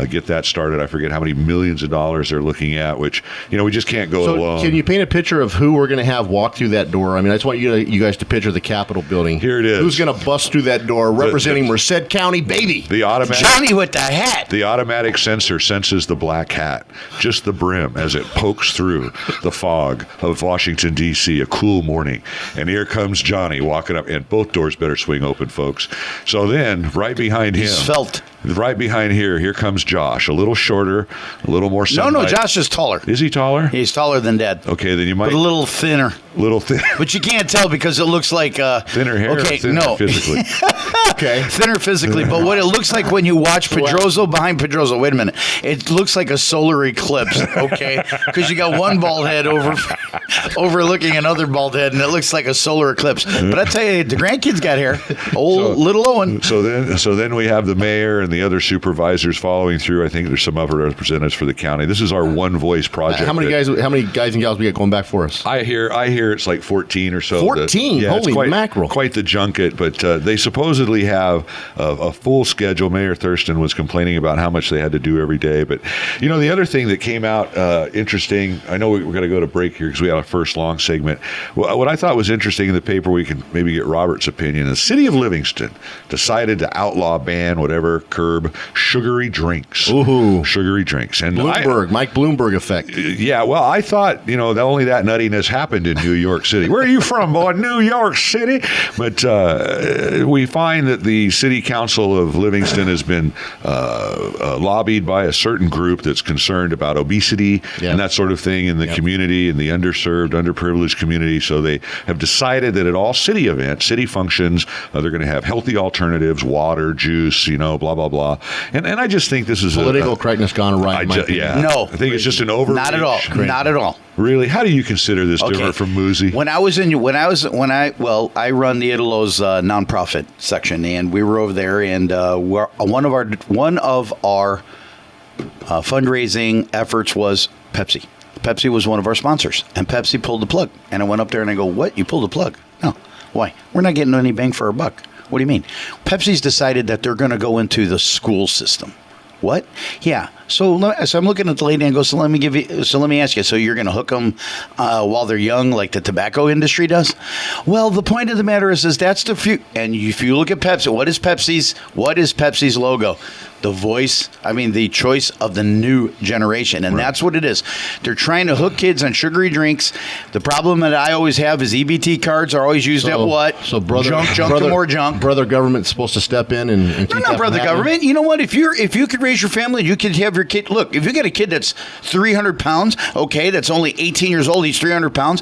get that started. I forget how many millions of dollars they're looking at, which, we just can't go So alone. can you paint a picture of who we're going to have walk through that door? I mean, I just want you guys to picture the Capitol building. Here it is. Who's going to bust through that door representing Merced County, baby? The automatic Johnny with the hat. The automatic sensor senses the black hat, just the brim, as it pokes through the fog of Washington, D.C., a cool morning. And here comes Johnny walking up, and both doors better swing open, folks. So then, right behind him, He's felt. right behind here comes Josh, a little shorter, a little more No, sunlight. Josh is taller. Is he taller? He's taller than Dad. Okay, then you might... But a little thinner. little thin. But you can't tell because it looks like... Thinner hair, Okay, thinner no. physically. Okay. Thinner physically, but what it looks like when you watch Pedroso behind Pedroso, wait a minute, it looks like a solar eclipse, okay? Because you got one bald head overlooking another bald head, and it looks like a solar eclipse. But I tell you, the grandkids got hair. Little Owen. So then we have the mayor and the other supervisors following through. I think there's some other representatives for the county. This is our one voice project. How many guys and gals we got going back for us? I hear it's like 14 or so. 14? It's Holy quite, mackerel. Quite the junket, but they supposedly have a full schedule. Mayor Thurston was complaining about how much they had to do every day. But, the other thing that came out interesting, I know we're going to go to break here because we have first long segment. Well, what I thought was interesting in the paper, we can maybe get Robert's opinion. The city of Livingston decided to outlaw, ban, whatever, curb sugary drinks. Ooh. Sugary drinks. And Mike Bloomberg effect. Yeah, well, I thought, that only that nuttiness happened in New York City. Where are you from, boy? New York City. But we find that the city council of Livingston has been lobbied by a certain group that's concerned about obesity and that sort of thing in the community, in the underserved, underprivileged community. So they have decided that at all city events, city functions, they're going to have healthy alternatives, water, juice, blah, blah, blah. And I just think this is political correctness gone awry. No. I think it's just an overreach. Not at all. Not at all. Really? How do you consider this different from Moosey? I run the Italos nonprofit section, and we were over there, and one of our fundraising efforts was Pepsi. Pepsi was one of our sponsors, and Pepsi pulled the plug. And I went up there and I go, "What? You pulled the plug?" No. Why? We're not getting any bang for our buck. What do you mean? Pepsi's decided that they're going to go into the school system. What? Yeah. So I'm looking at the lady and go, so let me ask you, so you're going to hook them while they're young like the tobacco industry does? Well, the point of the matter is that's the future. And if you look at Pepsi, what is Pepsi's logo? The choice of the new generation. And that's what it is. They're trying to hook kids on sugary drinks. The problem that I always have is EBT cards are always used at what? So junk and more junk. Brother government's supposed to step in and keep not brother government. You know what? If you could raise your family, you could have your kid. Look, if you got a kid that's 300 pounds, okay, that's only 18 years old, he's 300 pounds,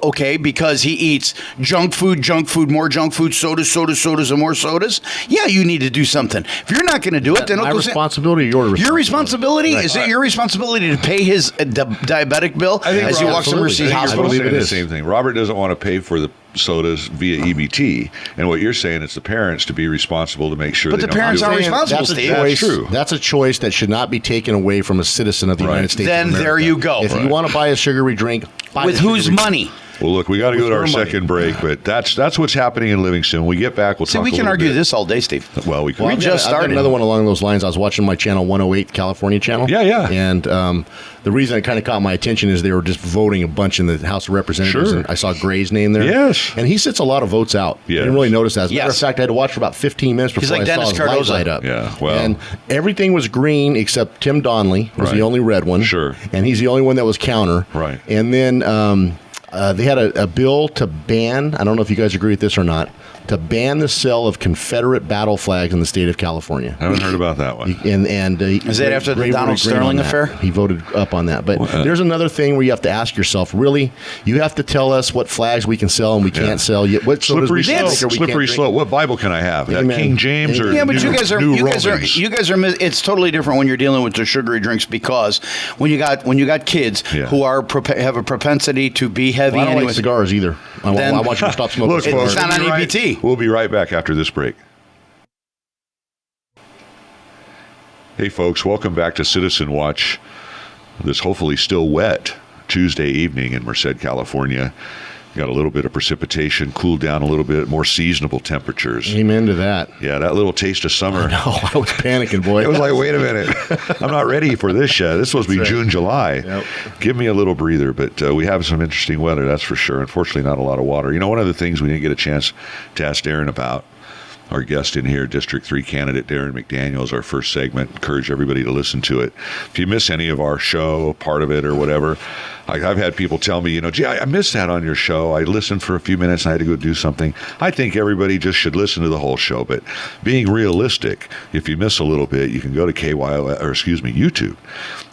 okay, because he eats junk food, more junk food, sodas, and more sodas. Yeah, you need to do something. If you're not going to do it, then my responsibility or your responsibility? Your responsibility? Right. Is it your responsibility to pay his diabetic bill as he walks to Merced Hospital? I believe it is the same thing. Robert doesn't want to pay for the sodas via EBT, and what you're saying is the parents to be responsible to make sure. But the parents aren't responsible, Steve. That's true. That's a choice that should not be taken away from a citizen of the United States. Then there you go. If you want to buy a sugary drink, with whose money? Well, look, we got to go to our second break, but that's what's happening in Livingston. When we get back, we'll talk. We can argue this all day, Steve. Well, we can. I've got another one along those lines. I was watching my channel 108 California channel. Yeah. And the reason it kind of caught my attention is they were just voting a bunch in the House of Representatives. Sure. And I saw Gray's name there. Yes. And he sits a lot of votes out. Yes. I didn't really notice that. As a matter of fact, I had to watch for about 15 minutes before I saw his light light up. Yeah. Well. And everything was green except Tim Donnelly was the only red one. Sure. And he's the only one that was counter. Right. And then they had a bill to ban, I don't know if you guys agree with this or not, to ban the sale of Confederate battle flags in the state of California. I haven't heard about that one. And is that after the Donald Sterling affair? He voted up on that. But there's another thing where you have to ask yourself, really, you have to tell us what flags we can sell and we can't sell. What slippery slope. What Bible can I have? That King James or but you guys are it's totally different when you're dealing with the sugary drinks, because when you got kids who have a propensity to be heavy. I don't like cigars either. I want you to stop smoking. Look, folks, it's not on EBT. We'll be right back after this break. Hey, folks, welcome back to Citizen Watch. This hopefully still wet Tuesday evening in Merced, California. Got a little bit of precipitation, cooled down a little bit, more seasonable temperatures. Amen to that. Yeah, that little taste of summer. No, I was panicking, boy. It was like, wait a minute. I'm not ready for this yet. This is supposed to be June, July. Yep. Give me a little breather. But we have some interesting weather, that's for sure. Unfortunately, not a lot of water. One of the things we didn't get a chance to ask Daron about, our guest in here, District 3 candidate Daron McDaniel, is our first segment. Encourage everybody to listen to it. If you miss any of our show, part of it or whatever, I've had people tell me, gee, I missed that on your show. I listened for a few minutes and I had to go do something. I think everybody just should listen to the whole show. But being realistic, if you miss a little bit, you can go to YouTube,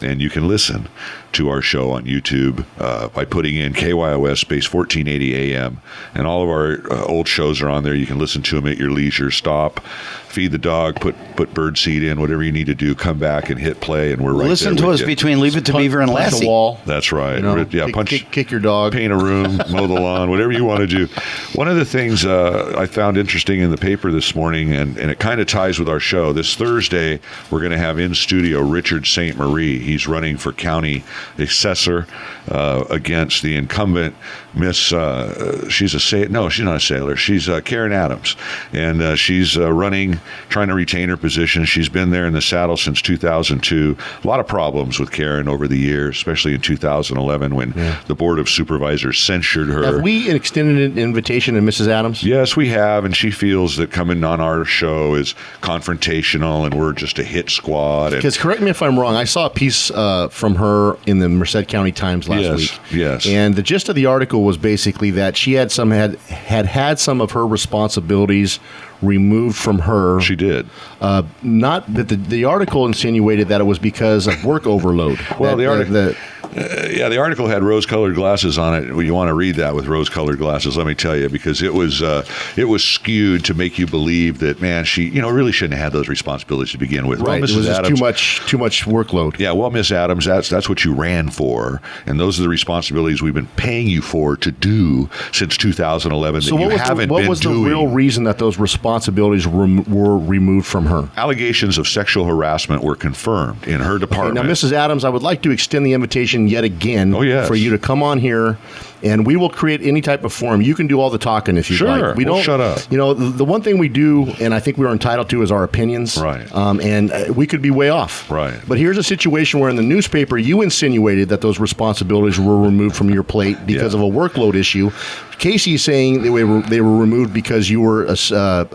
and you can listen to our show on YouTube by putting in KYOS space 1480 AM. And all of our old shows are on there. You can listen to them at your leisure. Stop, feed the dog, put bird seed in, whatever you need to do. Come back and hit play, and we're right listen there to us you. between Leave It to Beaver and Punch Lassie. the wall. That's right. Kick your dog. Paint a room, mow the lawn, whatever you want to do. One of the things I found interesting in the paper this morning, and it kind of ties with our show, this Thursday not going to have in studio Richard St. Marie. He's running for county assessor against the incumbent Miss, she's not a sailor. She's Karen Adams. And she's running, trying to retain her position. She's been there in the saddle since 2002. A lot of problems with Karen over the years, especially in 2011. 2011 when the Board of Supervisors censured her. Have we extended an invitation to Mrs. Adams? Yes, we have, and she feels that coming on our show is confrontational and we're just a hit squad. Because correct me if I'm wrong, I saw a piece from her in the Merced County Times last week. Yes. And the gist of the article was basically that she had some of her responsibilities removed from her. She did. Not that the article insinuated that it was because of work overload. Well, the article had rose-colored glasses on it. Well, you want to read that with rose-colored glasses, let me tell you, because it was skewed to make you believe that, man, she really shouldn't have had those responsibilities to begin with. Right. Well, It was just Adams, too much workload. Yeah, well, Miss Adams, that's what you ran for, and those are the responsibilities we've been paying you for to do since 2011 So that you haven't been doing. what was the real reason that those responsibilities were removed from her? Allegations of sexual harassment were confirmed in her department. Now, Mrs. Adams, I would like to extend the invitation yet again for you to come on here, and we will create any type of forum. You can do all the talking if you like. We don't shut up. The one thing we do, and I think we're entitled to, is our opinions. Right. And we could be way off. Right. But here's a situation where in the newspaper you insinuated that those responsibilities were removed from your plate because of a workload issue. Casey's saying they were removed because you were censured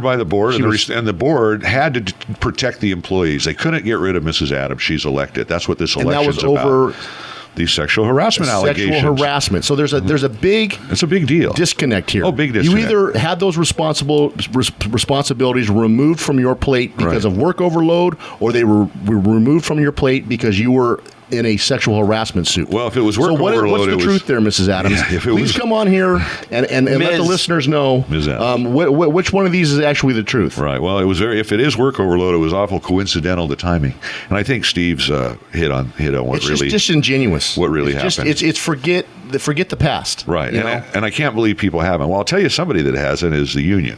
by the board, and the board had to protect the employees. They couldn't get rid of Mrs. Adams. She's elected. That's what this election's about. And that was over these sexual harassment allegations. Sexual harassment. So there's a big it's a big deal disconnect here. Oh, big disconnect. You either had those responsibilities removed from your plate because of work overload, or they were removed from your plate because you were in a sexual harassment suit. Well, if it was work overload, what's the truth there, Mrs. Adams? Yeah, Please come on here and let the listeners know which one of these is actually the truth. Right. Well, if it is work overload, it was awful coincidental, the timing. And I think Steve's hit on what it's really just disingenuous. What really happened? It's forget the past. Right. And I can't believe people haven't. Well, I'll tell you, somebody that hasn't is the union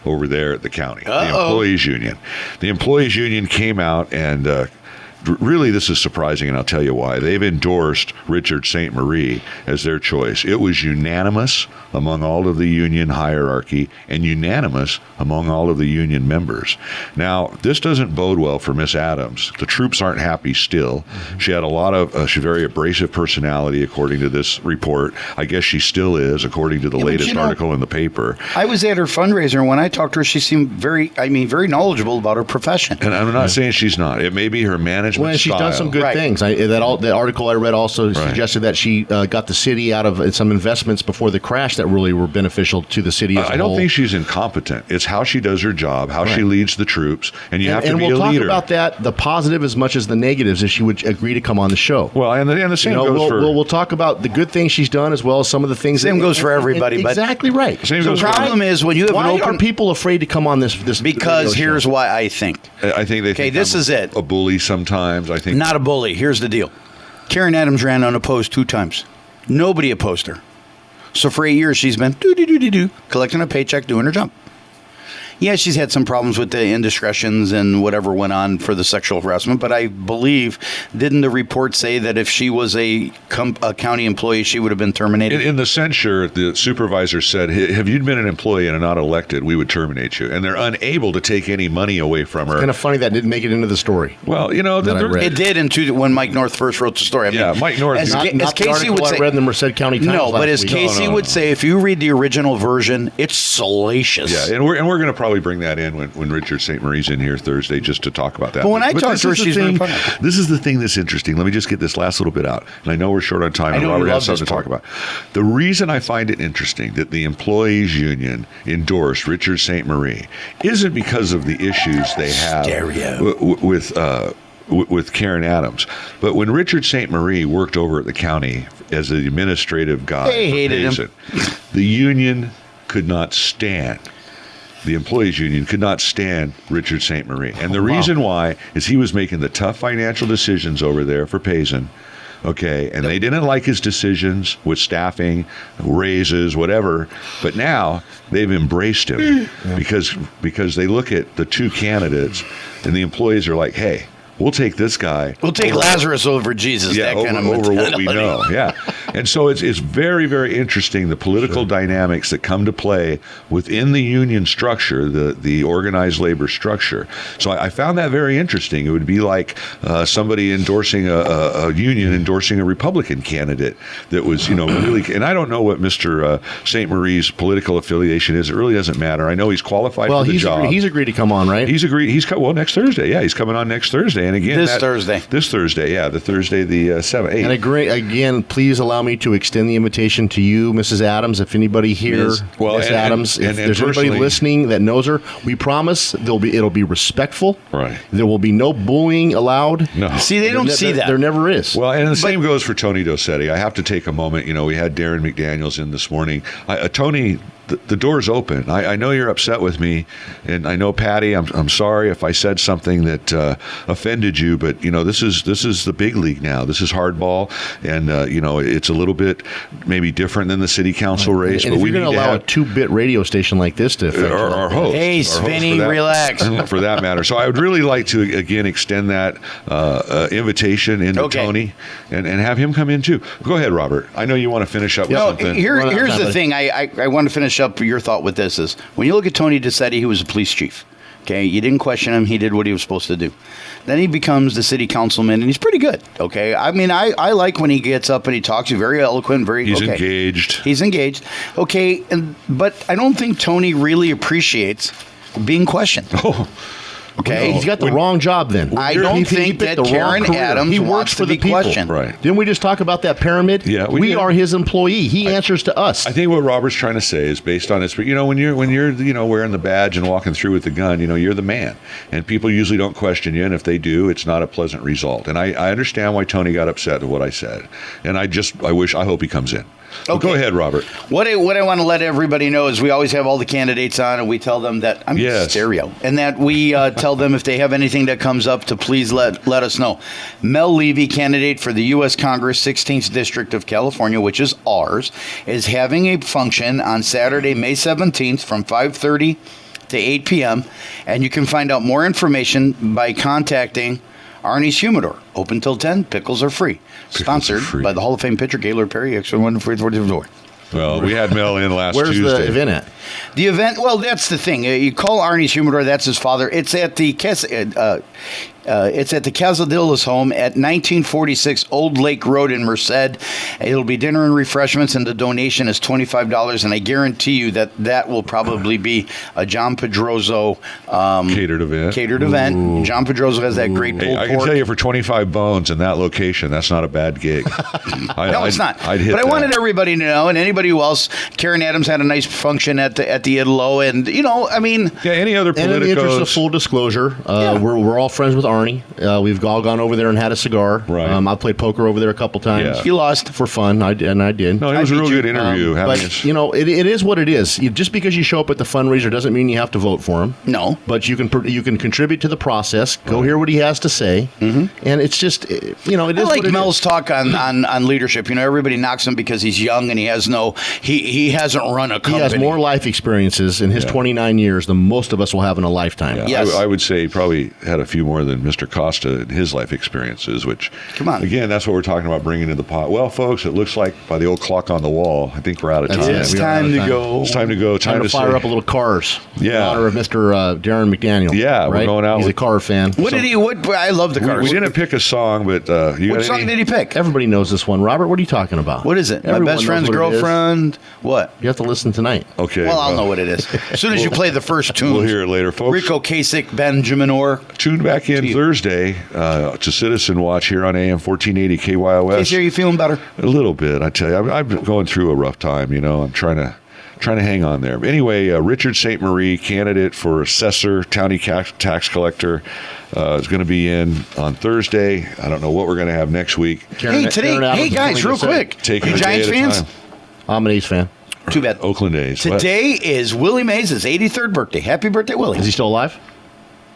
over there at the county, the employees union. The employees union came out and. Really, this is surprising, and I'll tell you why. They've endorsed Richard St. Marie as their choice. It was unanimous among all of the union hierarchy and unanimous among all of the union members. Now, this doesn't bode well for Miss Adams. The troops aren't happy still. She had she's a very abrasive personality, according to this report. I guess she still is, according to the latest article in the paper. I was at her fundraiser, and when I talked to her, she seemed very knowledgeable about her profession. And I'm not saying she's not. It may be her management Well, she's style. done some good things. The article I read also suggested that she got the city out of some investments before the crash that really were beneficial to the city as a whole. I don't think she's incompetent. It's how she does her job, how she leads the troops, and you have to be a leader. And we'll talk about that, the positive as much as the negatives, if she would agree to come on the show. Well, and the same goes for... We'll talk about the good things she's done as well as some of the things... Same goes for everybody. Exactly right. The problem is when you have why an open... are people afraid to come on this Because here's why I think. I think they think this is it. A bully sometimes. I think not a bully. Here's the deal. Karen Adams ran unopposed 2 times. Nobody opposed her. So for 8 years, she's been collecting a paycheck, doing her job. Yeah, she's had some problems with the indiscretions and whatever went on for the sexual harassment, but I believe, didn't the report say that if she was a county employee, she would have been terminated? In the censure, the supervisor said, have you been an employee and not elected, we would terminate you. And they're unable to take any money away from her. It's kind of funny that didn't make it into the story. Well, it did when Mike North first wrote the story. Mike North. As not Casey would say, I read in the Merced County Times No, but as Casey would say, if you read the original version, it's salacious. Yeah, and we're going to probably bring that in when Richard St. Marie's in here Thursday just to talk about that. But when I talk to her, she's very funny. This is the thing that's interesting. Let me just get this last little bit out. And I know we're short on time, and Robert has something to talk about. The reason I find it interesting that the employees union endorsed Richard St. Marie isn't because of the issues they have with Karen Adams. But when Richard St. Marie worked over at the county as the administrative guy, they hated him. The union could not stand. The employees union could not stand Richard St. Marie. And the reason why is he was making the tough financial decisions over there for Payson. Okay, and they didn't like his decisions with staffing, raises, whatever. But now they've embraced him because they look at the 2 candidates and the employees are like, hey, we'll take this guy. We'll take Lazarus over Jesus. Yeah, that kind of over what we know. Yeah, And so it's very, very interesting, the political dynamics that come to play within the union structure, the organized labor structure. So I found that very interesting. It would be like somebody endorsing a union endorsing a Republican candidate that was, really, and I don't know what Mr. St. Marie's political affiliation is. It really doesn't matter. I know he's qualified for the job. He's agreed to come on, right? He's agreed. Next Thursday. Yeah, he's coming on next Thursday. And again, This Thursday, yeah, the Thursday, the 7th, 8th. And again, please allow me to extend the invitation to you, Mrs. Adams. If anybody here, Miss Adams, if there's anybody listening that knows her, we promise it'll be respectful. Right. There will be no bullying allowed. No. See, they don't see that. There never is. Well, and the same goes for Tony Dosetti. I have to take a moment. We had Daron McDaniels in this morning. Tony, the door's open. I know you're upset with me, and I know, Patty, I'm sorry if I said something that offended you, but this is the big league now. This is hardball, and it's a little bit maybe different than the city council race. And but if we you're going to allow a 2-bit radio station like this to affect our host, hey, Svenny, relax. For that matter. So I would really like to again extend that invitation into Tony and have him come in too. Go ahead, Robert. I know you want to finish up with something. Here's the thing. I want to finish up your thought with this is when you look at Tony Dosetti, he was a police chief. Okay, you didn't question him. He did what he was supposed to do. Then he becomes the city councilman, and he's pretty good. Okay, I mean, I like when he gets up and he talks. He's very eloquent, He's engaged. He's engaged. Okay, but I don't think Tony really appreciates being questioned. Oh. Okay, he's got the wrong job then. I don't think that Karen Adams wants to be questioned. Right. Didn't we just talk about that pyramid? Yeah, we are his employee. He answers to us. I think what Robert's trying to say is based on this. But when you're wearing the badge and walking through with the gun, you're the man, and people usually don't question you. And if they do, it's not a pleasant result. And I understand why Tony got upset at what I said. And I hope he comes in. Okay. Go ahead, Robert. What I want to let everybody know is we always have all the candidates on, and we tell them that I'm stereo, and that we tell them if they have anything that comes up to please let us know. Mel Levy, candidate for the U.S. Congress 16th District of California, which is ours, is having a function on Saturday, May 17th from 5:30 to 8 p.m., and you can find out more information by contacting Arnie's Humidor, open till 10. Pickles are free. Sponsored by the Hall of Fame pitcher Gaylord Perry, extra 144. Well, we had Mel in last Tuesday. Where's the event at? The event, well, that's the thing. You call Arnie's Humidor, that's his father. It's at the Casadillas home at 1946 Old Lake Road in Merced. It'll be dinner and refreshments, and the donation is $25. And I guarantee you that will probably be a John Pedroso catered event. Ooh. John Pedroso has that great pulled pork. I can tell you for 25 bones in that location, that's not a bad gig. No, it's not. But I wanted everybody to know, and anybody who else. Karen Adams had a nice function at the Italo, and any other politicos. And in the interest of full disclosure, we're all friends with Arnie. We've all gone over there and had a cigar. Right. I played poker over there a couple times. Yeah. You lost for fun, I did. No, it was a real good interview. But it is what it is. Just because you show up at the fundraiser doesn't mean you have to vote for him. No, but you can contribute to the process. Go hear what he has to say, and it's just it is. I like Mel's talk on leadership. Everybody knocks him because he's young and he hasn't run a company. He has more life experiences in his 29 years than most of us will have in a lifetime. Yeah. Yes. I would say he probably had a few more than Mr. Costa in his life experiences, which, come on, again, that's what we're talking about bringing to the pot. Well, folks, it looks like by the old clock on the wall, I think we're out of time. It's time to go. It's time to go. Time to fire up a little Cars. Yeah. In honor of Mr. Daron McDaniel. Yeah, right? we're going out. He's a car fan. I love the Cars. We didn't pick a song, but what song did he pick? Everybody knows this one. Robert, what are you talking about? What is it? Everyone My best friend's girlfriend. What? You have to listen tonight. Okay. Well, I'll know what it is. As soon as you play the first tune. We'll hear it later, folks. Rico Kasich, Benjamin Orr. Tune back in Thursday to Citizen Watch here on AM 1480 KYOS. Casey, are you feeling better? A little bit, I tell you. I'm going through a rough time. I'm trying to hang on there. But anyway, Richard St. Marie, candidate for assessor, county tax collector, is going to be in on Thursday. I don't know what we're going to have next week. Hey guys, real quick. Taking you Giants fans? I'm an A's fan. Too bad. Oakland A's. Today is Willie Mays' 83rd birthday. Happy birthday, Willie. Is he still alive?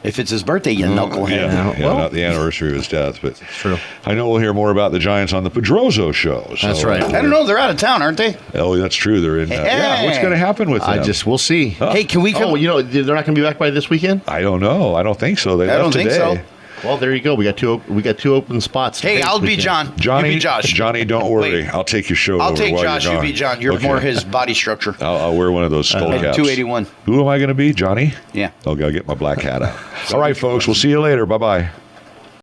If it's his birthday, you knucklehead. Yeah, not the anniversary of his death, but true. I know we'll hear more about the Giants on the Pedroso show. So, that's right. I don't know. They're out of town, aren't they? Oh, that's true. They're in. What's going to happen with them? We'll see. Hey, can we come? Oh, they're not going to be back by this weekend? I don't know. I don't think so. They left today. Think so. Well, there you go. We got two open spots. Hey, I'll be John. Johnny, You be Josh. Johnny, don't worry. Wait. I'll take your show I'll over take while Josh. you're You gone. be John. You're Okay. more his body structure. I'll wear one of those skull caps. 281. Who am I going to be? Johnny? Yeah. Okay, I'll get my black hat out. All right, folks. We'll see you later. Bye-bye.